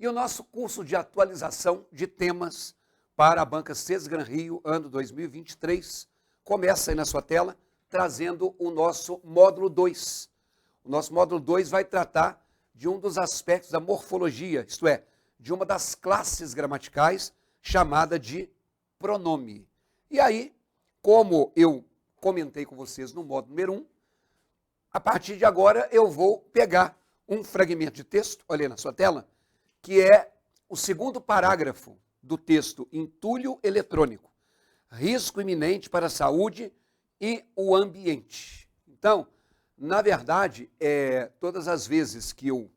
E o nosso curso de atualização de temas para a Banca Sesgran Rio, ano 2023, começa aí na sua tela, trazendo o nosso módulo 2. O nosso módulo 2 vai tratar de um dos aspectos da morfologia, isto é, de uma das classes gramaticais chamada de pronome. E aí, como eu comentei com vocês no módulo número 1, a partir de agora eu vou pegar um fragmento de texto, olha aí na sua tela, que é o segundo parágrafo do texto Entulho Eletrônico, risco iminente para a saúde e o ambiente. Então, na verdade, todas as vezes que eu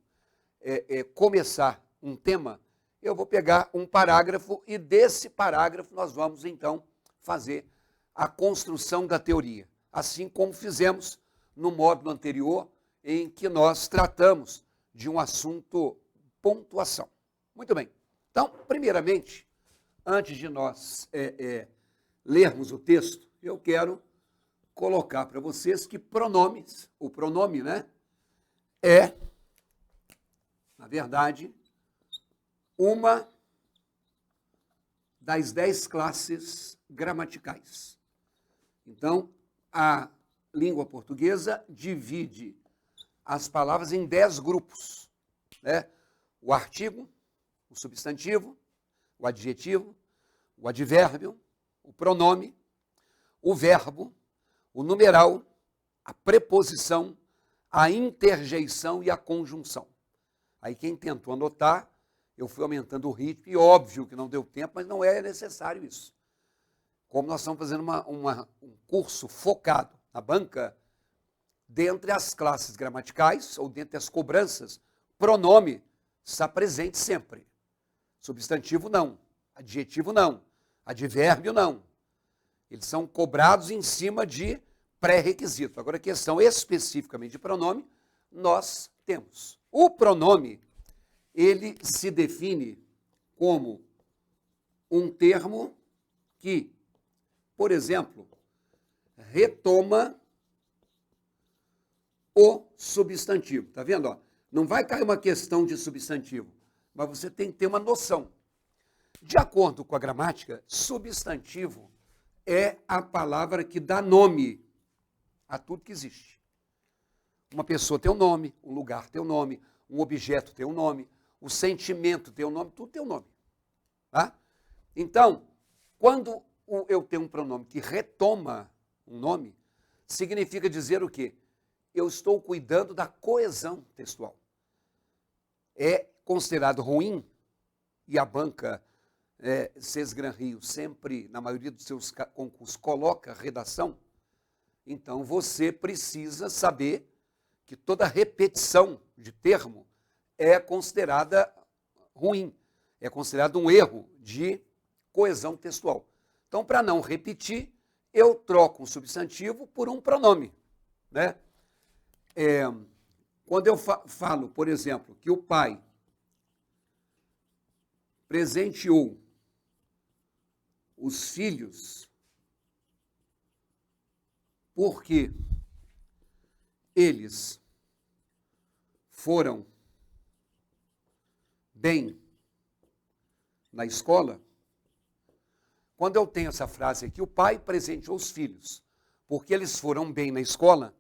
começar um tema, eu vou pegar um parágrafo e desse parágrafo nós vamos então fazer a construção da teoria, assim como fizemos no módulo anterior, em que nós tratamos de um assunto pontuação. Muito bem. Então, primeiramente, antes de nós lermos o texto, eu quero colocar para vocês que pronomes, o pronome, né, é, na verdade, uma das 10 classes gramaticais. Então, a língua portuguesa divide as palavras em 10 grupos, né? O artigo, o substantivo, o adjetivo, o advérbio, o pronome, o verbo, o numeral, a preposição, a interjeição e a conjunção. Aí quem tentou anotar, eu fui aumentando o ritmo, e óbvio que não deu tempo, mas não é necessário isso. Como nós estamos fazendo um curso focado na banca, dentre as classes gramaticais, ou dentre as cobranças, pronome está presente sempre. Substantivo não, adjetivo não, advérbio não. Eles são cobrados em cima de pré-requisito. Agora, a questão especificamente de pronome, nós temos. O pronome, ele se define como um termo que, por exemplo, retoma o substantivo. Está vendo? Ó? Não vai cair uma questão de substantivo, mas você tem que ter uma noção. De acordo com a gramática, substantivo é a palavra que dá nome a tudo que existe. Uma pessoa tem um nome, um lugar tem um nome, um objeto tem um nome, o sentimento tem um nome, tudo tem um nome. Tá? Então, quando eu tenho um pronome que retoma um nome, significa dizer o quê? Eu estou cuidando da coesão textual. É considerado ruim, e a banca Sesgran Rio sempre, na maioria dos seus concursos, coloca redação, então você precisa saber que toda repetição de termo é considerada ruim, é considerado um erro de coesão textual. Então, para não repetir, eu troco um substantivo por um pronome, né? Quando eu falo, por exemplo, que o pai presenteou os filhos porque eles foram bem na escola, quando eu tenho essa frase aqui, o pai presenteou os filhos porque eles foram bem na escola,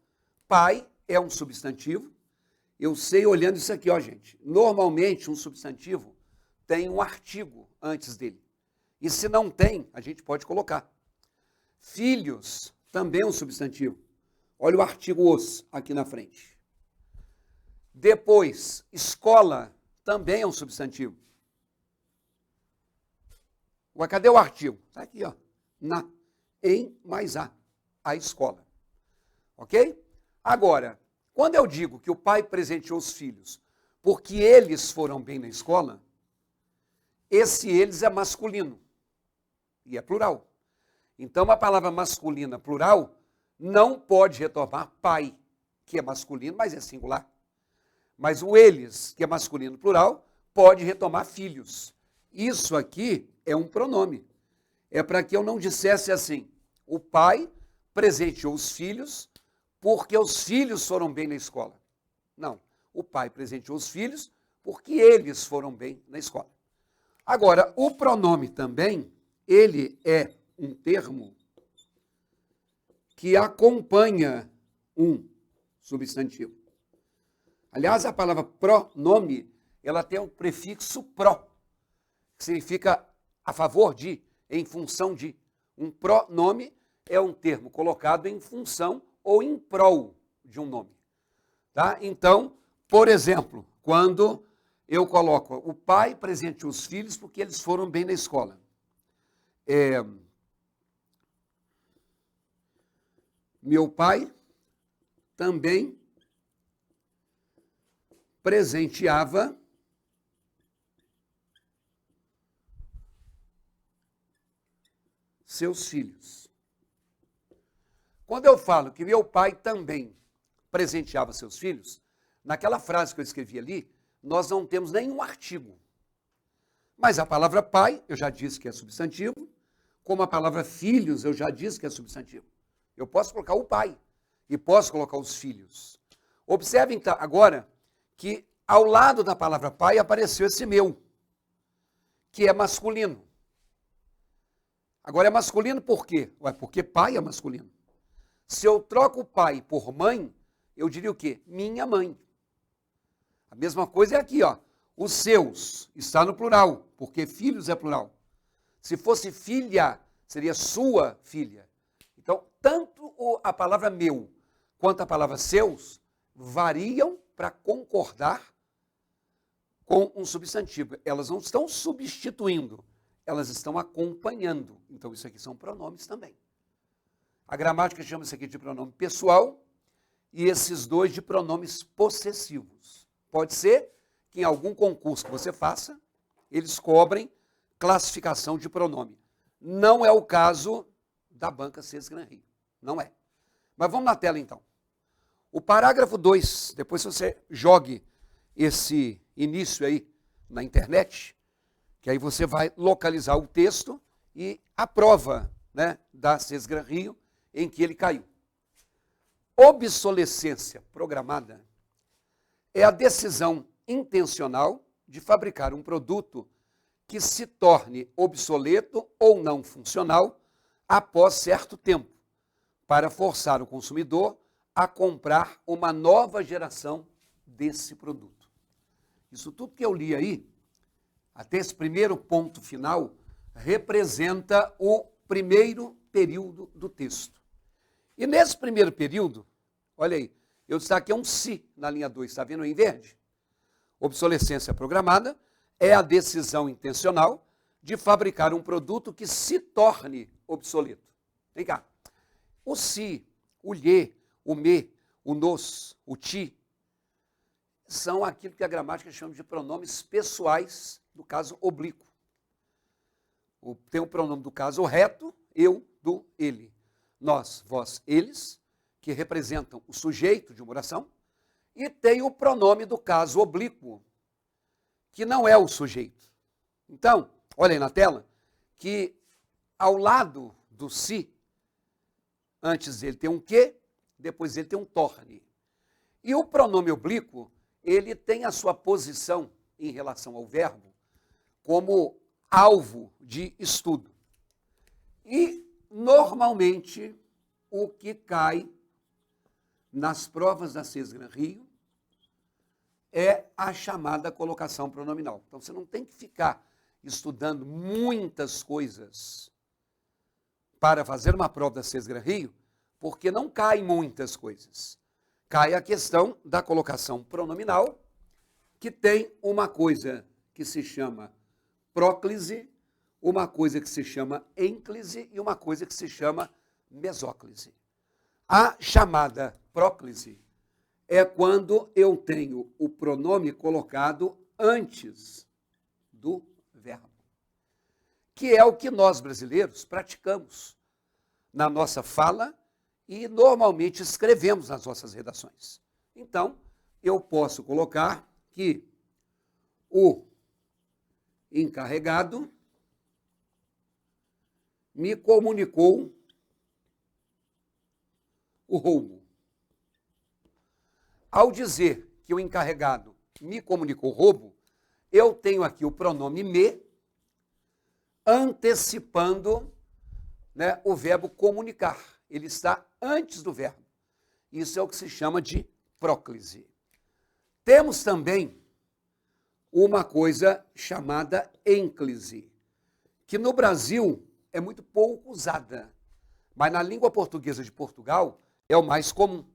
pai é um substantivo. Eu sei olhando isso aqui, ó, gente. Normalmente um substantivo tem um artigo antes dele. E se não tem, a gente pode colocar. Filhos também é um substantivo. Olha o artigo os aqui na frente. Depois, escola também é um substantivo. Ué, cadê o artigo? Está aqui, ó. Na, em, mais a escola. Ok? Agora, quando eu digo que o pai presenteou os filhos porque eles foram bem na escola, esse eles é masculino e é plural. Então, a palavra masculina plural não pode retomar pai, que é masculino, mas é singular. Mas o eles, que é masculino plural, pode retomar filhos. Isso aqui é um pronome. É para que eu não dissesse assim, o pai presenteou os filhos porque os filhos foram bem na escola. Não, o pai presenteou os filhos porque eles foram bem na escola. Agora, o pronome também, ele é um termo que acompanha um substantivo. Aliás, a palavra pronome, ela tem um prefixo pró, que significa a favor de, em função de. Um pronome é um termo colocado em função ou em prol de um nome. Tá? Então, por exemplo, quando eu coloco o pai presenteou os filhos porque eles foram bem na escola. Meu pai também presenteava seus filhos. Quando eu falo que meu pai também presenteava seus filhos, naquela frase que eu escrevi ali, nós não temos nenhum artigo. Mas a palavra pai, eu já disse que é substantivo, como a palavra filhos, eu já disse que é substantivo. Eu posso colocar o pai e posso colocar os filhos. Observem então, agora que ao lado da palavra pai apareceu esse meu, que é masculino. Agora é masculino por quê? Ué, porque pai é masculino. Se eu troco pai por mãe, eu diria o quê? Minha mãe. A mesma coisa é aqui, ó. Os seus está no plural, porque filhos é plural. Se fosse filha, seria sua filha. Então, tanto a palavra meu quanto a palavra seus variam para concordar com um substantivo. Elas não estão substituindo, elas estão acompanhando. Então, isso aqui são pronomes também. A gramática chama isso aqui de pronome pessoal e esses dois de pronomes possessivos. Pode ser que em algum concurso que você faça, eles cobrem classificação de pronome. Não é o caso da Banca Cês Gran Rio. Não é. Mas vamos na tela então. O parágrafo 2, depois você jogue esse início aí na internet, que aí você vai localizar o texto e a prova, né, da Cês Gran Rio em que ele caiu. Obsolescência programada é a decisão intencional de fabricar um produto que se torne obsoleto ou não funcional após certo tempo, para forçar o consumidor a comprar uma nova geração desse produto. Isso tudo que eu li aí, até esse primeiro ponto final, representa o primeiro período do texto. E nesse primeiro período, olha aí, eu destaquei um se na linha 2, está vendo em verde? Obsolescência programada é a decisão intencional de fabricar um produto que se torne obsoleto. Vem cá. O se, o lhe, o me, o nos, o ti, são aquilo que a gramática chama de pronomes pessoais do caso oblíquo. Tem o pronome do caso reto, eu, do, ele. Nós, vós, eles, que representam o sujeito de uma oração, e tem o pronome do caso oblíquo, que não é o sujeito. Então, olha aí na tela, que ao lado do se, antes ele tem um que, depois ele tem um torne. E o pronome oblíquo, ele tem a sua posição em relação ao verbo como alvo de estudo. E, normalmente, o que cai nas provas da Cês Gran Rio é a chamada colocação pronominal. Então, você não tem que ficar estudando muitas coisas para fazer uma prova da Cês Gran Rio, porque não cai muitas coisas. Cai a questão da colocação pronominal, que tem uma coisa que se chama próclise, uma coisa que se chama ênclise e uma coisa que se chama mesóclise. A chamada próclise é quando eu tenho o pronome colocado antes do verbo, que é o que nós brasileiros praticamos na nossa fala e normalmente escrevemos nas nossas redações. Então, eu posso colocar que o encarregado me comunicou o roubo. Ao dizer que o encarregado me comunicou roubo, eu tenho aqui o pronome me antecipando, né, o verbo comunicar. Ele está antes do verbo. Isso é o que se chama de próclise. Temos também uma coisa chamada ênclise, que no Brasil é muito pouco usada, mas na língua portuguesa de Portugal é o mais comum.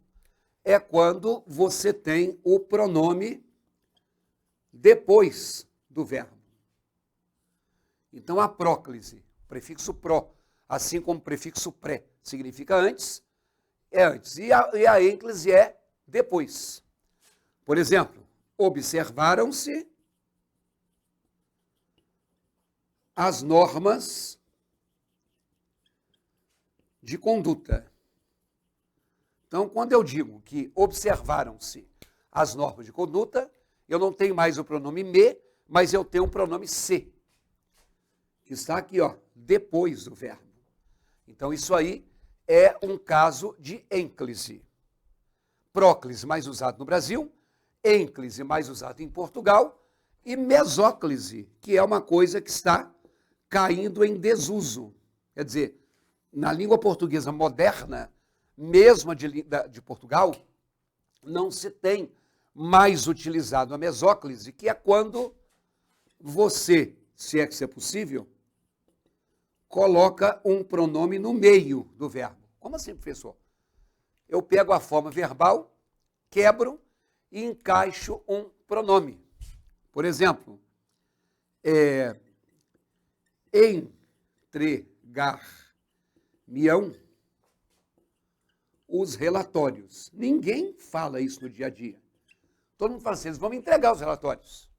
É quando você tem o pronome depois do verbo. Então, a próclise, prefixo pró, assim como o prefixo pré, significa antes, é antes. E a ênclise é depois. Por exemplo, observaram-se as normas de conduta. Então, quando eu digo que observaram-se as normas de conduta, eu não tenho mais o pronome me, mas eu tenho o pronome se, que está aqui, ó, depois do verbo. Então, isso aí é um caso de ênclise. Próclise mais usado no Brasil, ênclise mais usado em Portugal e mesóclise, que é uma coisa que está caindo em desuso. Quer dizer, na língua portuguesa moderna, mesmo de Portugal, não se tem mais utilizado a mesóclise, que é quando você, se é que isso é possível, coloca um pronome no meio do verbo. Como assim, professor? Eu pego a forma verbal, quebro e encaixo um pronome. Por exemplo, entregar-me-ão os relatórios. Ninguém fala isso no dia a dia. Todo mundo fala assim, eles vão me entregar os relatórios.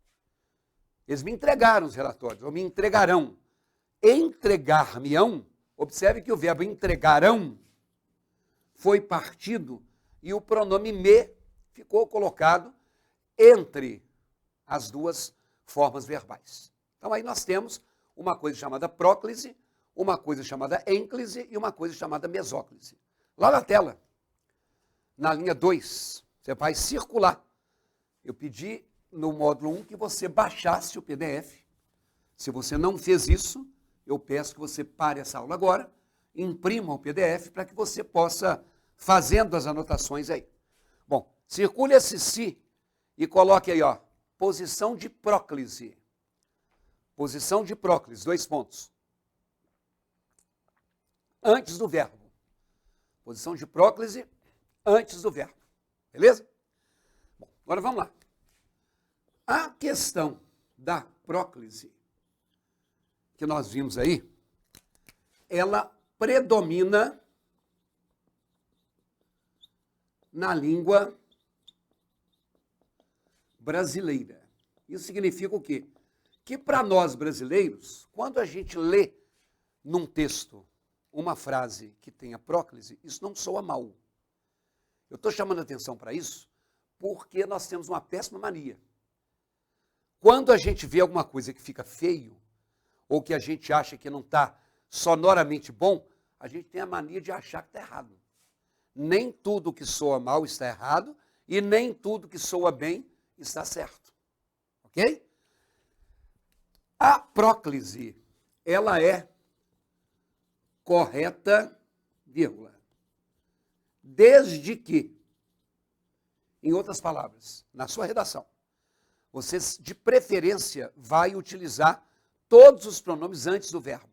Eles me entregaram os relatórios, ou me entregarão. Entregar-me-ão, observe que o verbo entregarão foi partido e o pronome me ficou colocado entre as duas formas verbais. Então aí nós temos uma coisa chamada próclise, uma coisa chamada ênclise e uma coisa chamada mesóclise. Lá na tela, na linha 2, você vai circular. Eu pedi no módulo 1 que você baixasse o PDF. Se você não fez isso, eu peço que você pare essa aula agora, imprima o PDF para que você possa fazendo as anotações aí. Bom, circule esse se e coloque aí, ó, posição de próclise. Posição de próclise, 2 pontos. Antes do verbo. Posição de próclise antes do verbo. Beleza? Bom, agora vamos lá. A questão da próclise que nós vimos aí, ela predomina na língua brasileira. Isso significa o quê? Que para nós brasileiros, quando a gente lê num texto uma frase que tenha próclise, isso não soa mal. Eu estou chamando a atenção para isso porque nós temos uma péssima mania. Quando a gente vê alguma coisa que fica feio, ou que a gente acha que não está sonoramente bom, a gente tem a mania de achar que está errado. Nem tudo que soa mal está errado, e nem tudo que soa bem está certo. Ok? A próclise, ela é correta, vírgula, desde que, em outras palavras, na sua redação, você, de preferência, vai utilizar todos os pronomes antes do verbo.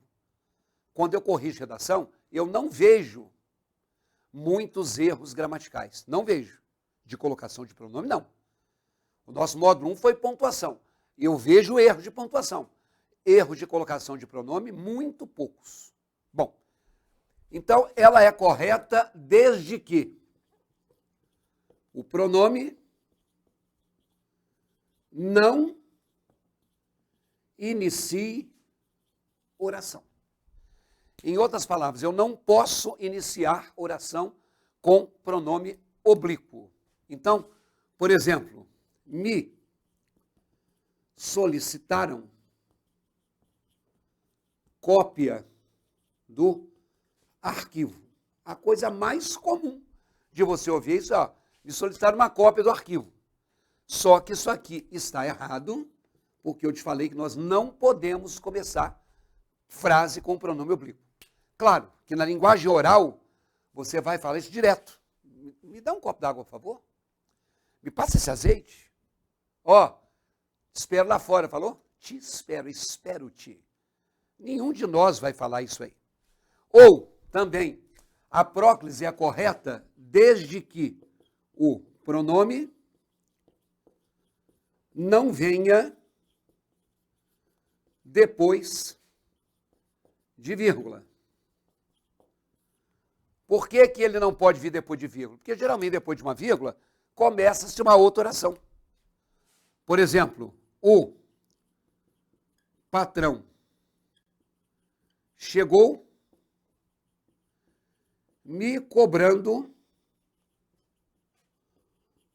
Quando eu corrijo redação, eu não vejo muitos erros gramaticais. Não vejo. De colocação de pronome, não. O nosso módulo 1 foi pontuação. Eu vejo erros de pontuação. Erros de colocação de pronome, muito poucos. Bom, então ela é correta desde que o pronome não inicie oração. Em outras palavras, eu não posso iniciar oração com pronome oblíquo. Então, por exemplo, me solicitaram cópia do arquivo. A coisa mais comum de você ouvir isso, ó, me solicitaram uma cópia do arquivo. Só que isso aqui está errado, porque eu te falei que nós não podemos começar frase com o pronome oblíquo. Claro que na linguagem oral, você vai falar isso direto. Me dá um copo d'água, por favor. Me passa esse azeite. Ó, te espero lá fora, falou? Te espero, espero-te. Nenhum de nós vai falar isso aí. Ou, também, a próclise é correta desde que o pronome não venha depois de vírgula. Por que que ele não pode vir depois de vírgula? Porque geralmente depois de uma vírgula começa-se uma outra oração. Por exemplo, o patrão chegou me cobrando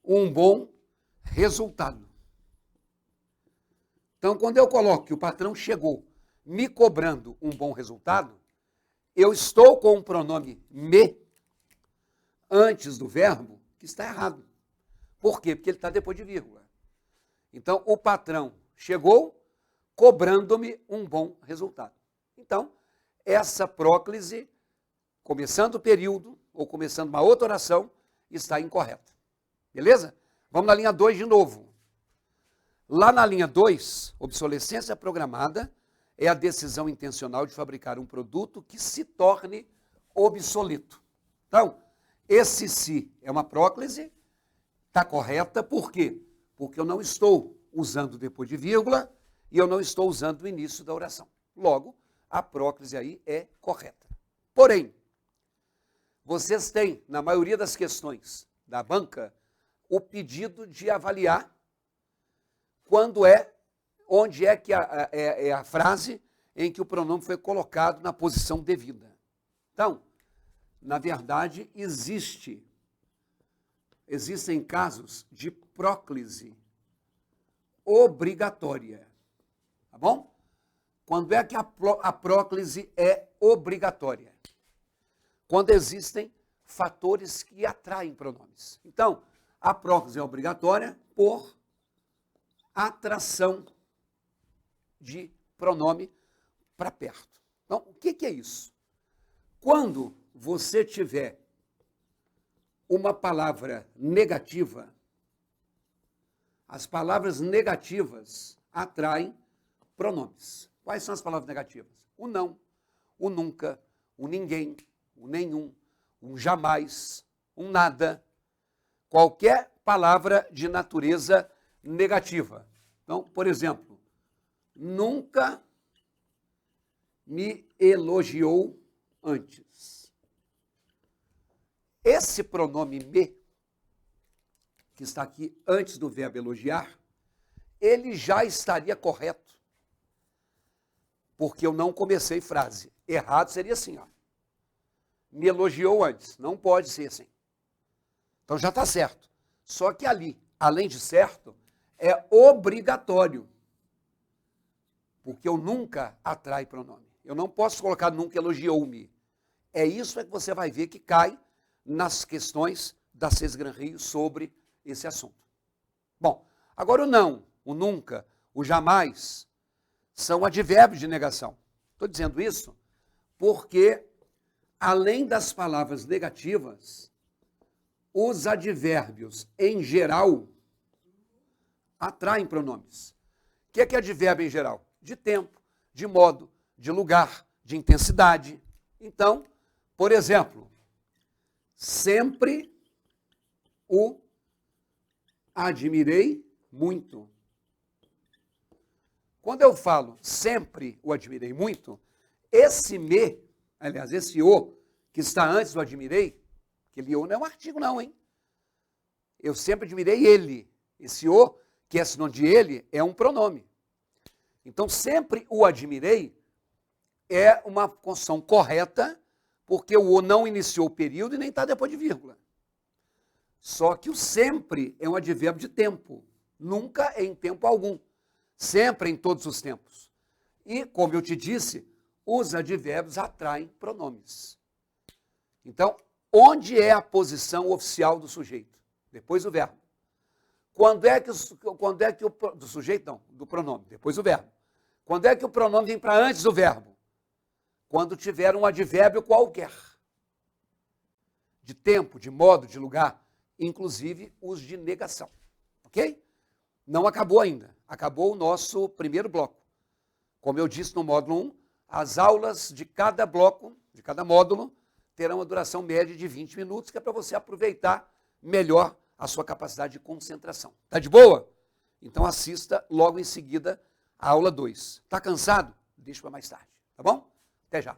um bom resultado. Então, quando eu coloco que o patrão chegou me cobrando um bom resultado, eu estou com o pronome me antes do verbo, que está errado. Por quê? Porque ele está depois de vírgula. Então, o patrão chegou cobrando-me um bom resultado. Então, essa próclise, começando o período, ou começando uma outra oração, está incorreta. Beleza? Vamos na linha 2 de novo. Lá na linha 2, obsolescência programada é a decisão intencional de fabricar um produto que se torne obsoleto. Então, esse se é uma próclise, está correta, por quê? Porque eu não estou usando depois de vírgula e eu não estou usando o início da oração. Logo, a próclise aí é correta. Porém, vocês têm, na maioria das questões da banca, o pedido de avaliar onde é que é a frase em que o pronome foi colocado na posição devida. Então, na verdade, existem casos de próclise obrigatória. Tá bom? Quando é que a próclise é obrigatória? Quando existem fatores que atraem pronomes. Então, a próclise é obrigatória por atração de pronome para perto. Então, o que é isso? Quando você tiver uma palavra negativa, as palavras negativas atraem pronomes. Quais são as palavras negativas? O não, o nunca, o ninguém, o nenhum, um jamais, um nada. Qualquer palavra de natureza negativa. Então, por exemplo, nunca me elogiou antes. Esse pronome me, que está aqui antes do verbo elogiar, ele já estaria correto. Porque eu não comecei frase. Errado seria assim, ó. Me elogiou antes. Não pode ser assim. Então já está certo. Só que ali, além de certo, é obrigatório. Porque eu nunca atrai pronome. Eu não posso colocar nunca elogiou-me. É isso que você vai ver que cai nas questões da Cés Gran Rio sobre esse assunto. Bom, agora o não, o nunca, o jamais, são advérbios de negação. Estou dizendo isso porque, além das palavras negativas, os advérbios, em geral, atraem pronomes. O que é advérbio em geral? De tempo, de modo, de lugar, de intensidade. Então, por exemplo, sempre o admirei muito. Quando eu falo sempre o admirei muito, esse me, aliás, esse o, que está antes do admirei, aquele o não é um artigo não, hein? Eu sempre admirei ele. Esse o, que é sinônimo de ele, é um pronome. Então, sempre o admirei é uma construção correta, porque o o não iniciou o período e nem está depois de vírgula. Só que o sempre é um advérbio de tempo. Nunca é em tempo algum. Sempre em todos os tempos. E, como eu te disse, os advérbios atraem pronomes. Então, onde é a posição oficial do sujeito? Depois do verbo. Quando é que do sujeito não, do pronome, depois o verbo. Quando é que o pronome vem para antes do verbo? Quando tiver um advérbio qualquer. De tempo, de modo, de lugar, inclusive os de negação. Ok? Não acabou ainda. Acabou o nosso primeiro bloco. Como eu disse no módulo 1, as aulas de cada bloco, de cada módulo, terão uma duração média de 20 minutos, que é para você aproveitar melhor a sua capacidade de concentração. Tá de boa? Então assista logo em seguida a aula 2. Tá cansado? Deixa para mais tarde, tá bom? Até já.